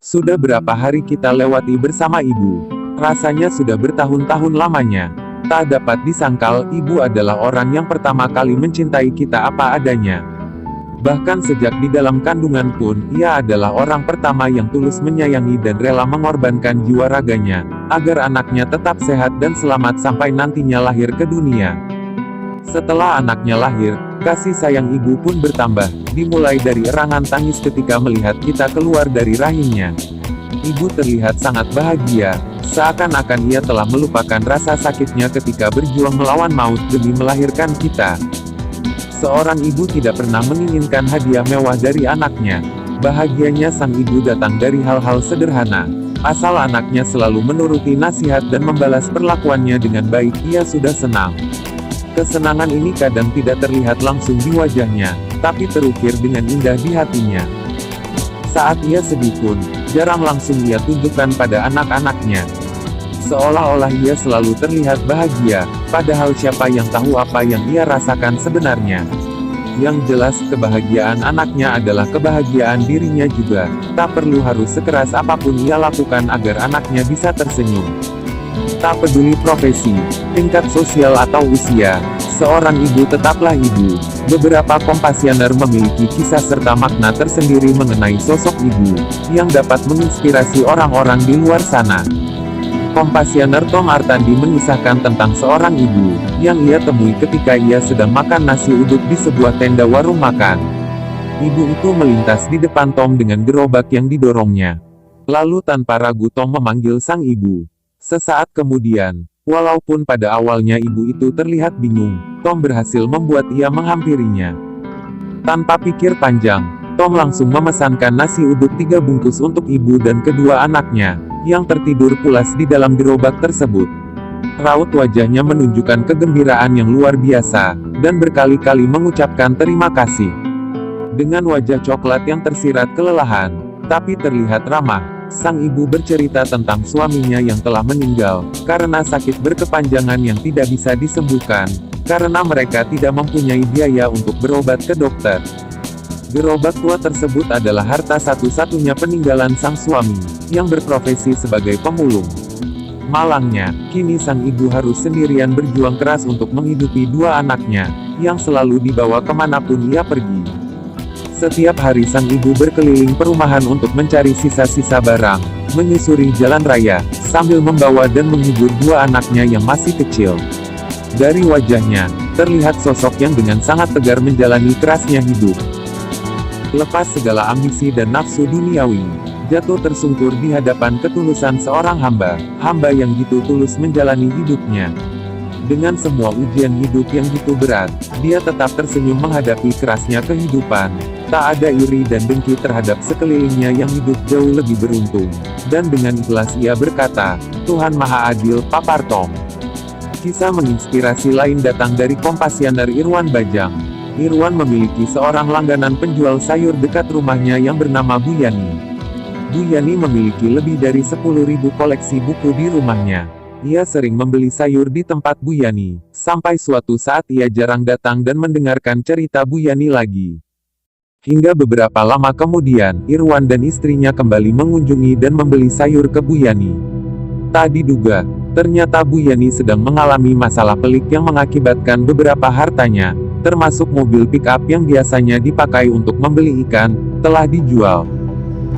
Sudah berapa hari kita lewati bersama ibu? Rasanya sudah bertahun-tahun lamanya. Tak dapat disangkal, ibu adalah orang yang pertama kali mencintai kita apa adanya. Bahkan sejak di dalam kandungan pun, ia adalah orang pertama yang tulus menyayangi dan rela mengorbankan jiwa raganya, agar anaknya tetap sehat dan selamat sampai nantinya lahir ke dunia. Setelah anaknya lahir, kasih sayang ibu pun bertambah, dimulai dari erangan tangis ketika melihat kita keluar dari rahimnya. Ibu terlihat sangat bahagia, seakan-akan ia telah melupakan rasa sakitnya ketika berjuang melawan maut demi melahirkan kita. Seorang ibu tidak pernah menginginkan hadiah mewah dari anaknya. Bahagianya sang ibu datang dari hal-hal sederhana. Asal anaknya selalu menuruti nasihat dan membalas perlakuannya dengan baik, ia sudah senang. Kesenangan ini kadang tidak terlihat langsung di wajahnya, tapi terukir dengan indah di hatinya. Saat ia sedih pun, jarang langsung ia tunjukkan pada anak-anaknya. Seolah-olah ia selalu terlihat bahagia, padahal siapa yang tahu apa yang ia rasakan sebenarnya. Yang jelas, kebahagiaan anaknya adalah kebahagiaan dirinya juga. Tak perlu harus sekeras apapun ia lakukan agar anaknya bisa tersenyum. Tak peduli profesi, tingkat sosial atau usia, seorang ibu tetaplah ibu. Beberapa kompasioner memiliki kisah serta makna tersendiri mengenai sosok ibu, yang dapat menginspirasi orang-orang di luar sana. Kompasioner Tom Artandi mengisahkan tentang seorang ibu, yang ia temui ketika ia sedang makan nasi uduk di sebuah tenda warung makan. Ibu itu melintas di depan Tom dengan gerobak yang didorongnya. Lalu tanpa ragu Tom memanggil sang ibu. Sesaat kemudian, walaupun pada awalnya ibu itu terlihat bingung, Tom berhasil membuat ia menghampirinya. Tanpa pikir panjang, Tom langsung memesankan nasi uduk 3 bungkus untuk ibu dan kedua anaknya, yang tertidur pulas di dalam gerobak tersebut. Raut wajahnya menunjukkan kegembiraan yang luar biasa, dan berkali-kali mengucapkan terima kasih. Dengan wajah coklat yang tersirat kelelahan, tapi terlihat ramah, sang ibu bercerita tentang suaminya yang telah meninggal, karena sakit berkepanjangan yang tidak bisa disembuhkan, karena mereka tidak mempunyai biaya untuk berobat ke dokter. Gerobak tua tersebut adalah harta satu-satunya peninggalan sang suami, yang berprofesi sebagai pemulung. Malangnya, kini sang ibu harus sendirian berjuang keras untuk menghidupi 2 anaknya, yang selalu dibawa kemanapun ia pergi. Setiap hari sang ibu berkeliling perumahan untuk mencari sisa-sisa barang, menyusuri jalan raya, sambil membawa dan menghibur 2 anaknya yang masih kecil. Dari wajahnya, terlihat sosok yang dengan sangat tegar menjalani kerasnya hidup. Lepas segala ambisi dan nafsu duniawi, jatuh tersungkur di hadapan ketulusan seorang hamba yang gitu tulus menjalani hidupnya. Dengan semua ujian hidup yang gitu berat, dia tetap tersenyum menghadapi kerasnya kehidupan. Tak ada iri dan dengki terhadap sekelilingnya yang hidup jauh lebih beruntung. Dan dengan ikhlas ia berkata, Tuhan Maha Adil, papar Tom. Kisah menginspirasi lain datang dari kompasioner Irwan Bajang. Irwan memiliki seorang langganan penjual sayur dekat rumahnya yang bernama Bu Yani. Bu Yani memiliki lebih dari 10.000 koleksi buku di rumahnya. Ia sering membeli sayur di tempat Bu Yani, sampai suatu saat ia jarang datang dan mendengarkan cerita Bu Yani lagi. Hingga beberapa lama kemudian, Irwan dan istrinya kembali mengunjungi dan membeli sayur ke Bu Yani. Tak diduga, ternyata Bu Yani sedang mengalami masalah pelik yang mengakibatkan beberapa hartanya, termasuk mobil pick-up yang biasanya dipakai untuk membeli ikan, telah dijual.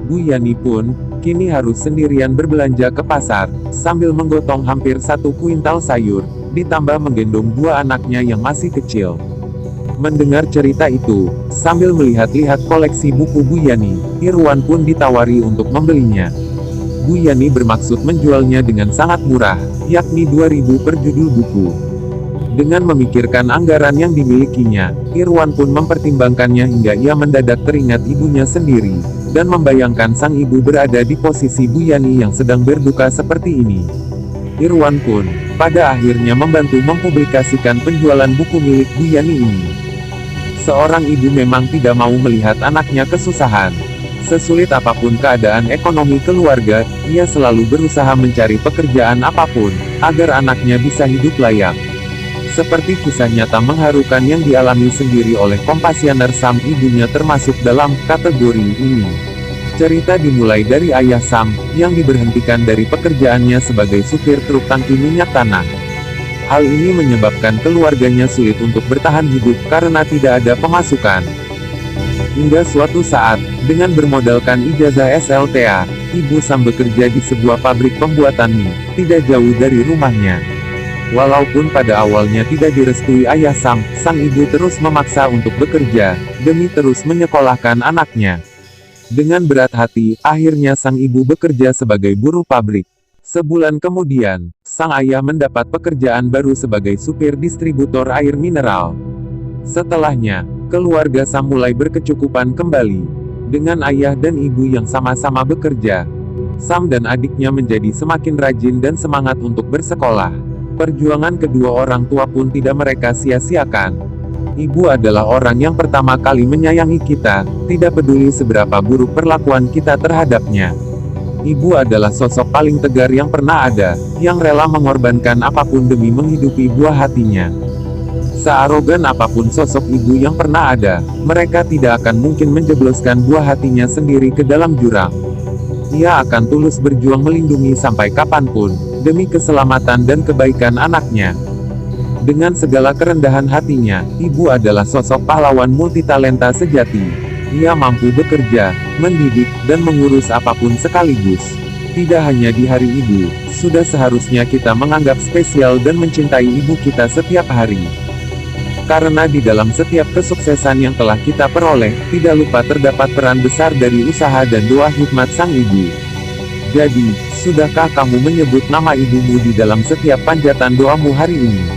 Bu Yani pun, kini harus sendirian berbelanja ke pasar, sambil menggotong hampir 1 kuintal sayur, ditambah menggendong 2 anaknya yang masih kecil. Mendengar cerita itu, sambil melihat-lihat koleksi buku Bu Yani, Irwan pun ditawari untuk membelinya. Bu Yani bermaksud menjualnya dengan sangat murah, yakni 2.000 per judul buku. Dengan memikirkan anggaran yang dimilikinya, Irwan pun mempertimbangkannya hingga ia mendadak teringat ibunya sendiri, dan membayangkan sang ibu berada di posisi Bu Yani yang sedang berduka seperti ini. Irwan pun, pada akhirnya membantu mempublikasikan penjualan buku milik Bu Yani ini. Seorang ibu memang tidak mau melihat anaknya kesusahan. Sesulit apapun keadaan ekonomi keluarga, ia selalu berusaha mencari pekerjaan apapun, agar anaknya bisa hidup layak. Seperti kisah nyata mengharukan yang dialami sendiri oleh kompasioner Sam, ibunya termasuk dalam kategori ini. Cerita dimulai dari ayah Sam, yang diberhentikan dari pekerjaannya sebagai supir truk tangki minyak tanah. Hal ini menyebabkan keluarganya sulit untuk bertahan hidup karena tidak ada pemasukan. Hingga suatu saat, dengan bermodalkan ijazah SLTA, Ibu Sam bekerja di sebuah pabrik pembuatan mie, tidak jauh dari rumahnya. Walaupun pada awalnya tidak direstui ayah Sam, sang ibu terus memaksa untuk bekerja, demi terus menyekolahkan anaknya. Dengan berat hati, akhirnya sang ibu bekerja sebagai buruh pabrik. Sebulan kemudian, sang ayah mendapat pekerjaan baru sebagai supir distributor air mineral. Setelahnya, keluarga Sam mulai berkecukupan kembali. Dengan ayah dan ibu yang sama-sama bekerja, Sam dan adiknya menjadi semakin rajin dan semangat untuk bersekolah. Perjuangan kedua orang tua pun tidak mereka sia-siakan. Ibu adalah orang yang pertama kali menyayangi kita, tidak peduli seberapa buruk perlakuan kita terhadapnya. Ibu adalah sosok paling tegar yang pernah ada, yang rela mengorbankan apapun demi menghidupi buah hatinya. Searogan apapun sosok ibu yang pernah ada, mereka tidak akan mungkin menjebloskan buah hatinya sendiri ke dalam jurang. Ia akan tulus berjuang melindungi sampai kapanpun, demi keselamatan dan kebaikan anaknya. Dengan segala kerendahan hatinya, ibu adalah sosok pahlawan multitalenta sejati. Ia mampu bekerja, mendidik, dan mengurus apapun sekaligus. Tidak hanya di hari ibu, sudah seharusnya kita menganggap spesial dan mencintai ibu kita setiap hari. Karena di dalam setiap kesuksesan yang telah kita peroleh, tidak lupa terdapat peran besar dari usaha dan doa hikmat sang ibu. Jadi, sudahkah kamu menyebut nama ibumu di dalam setiap panjatan doamu hari ini?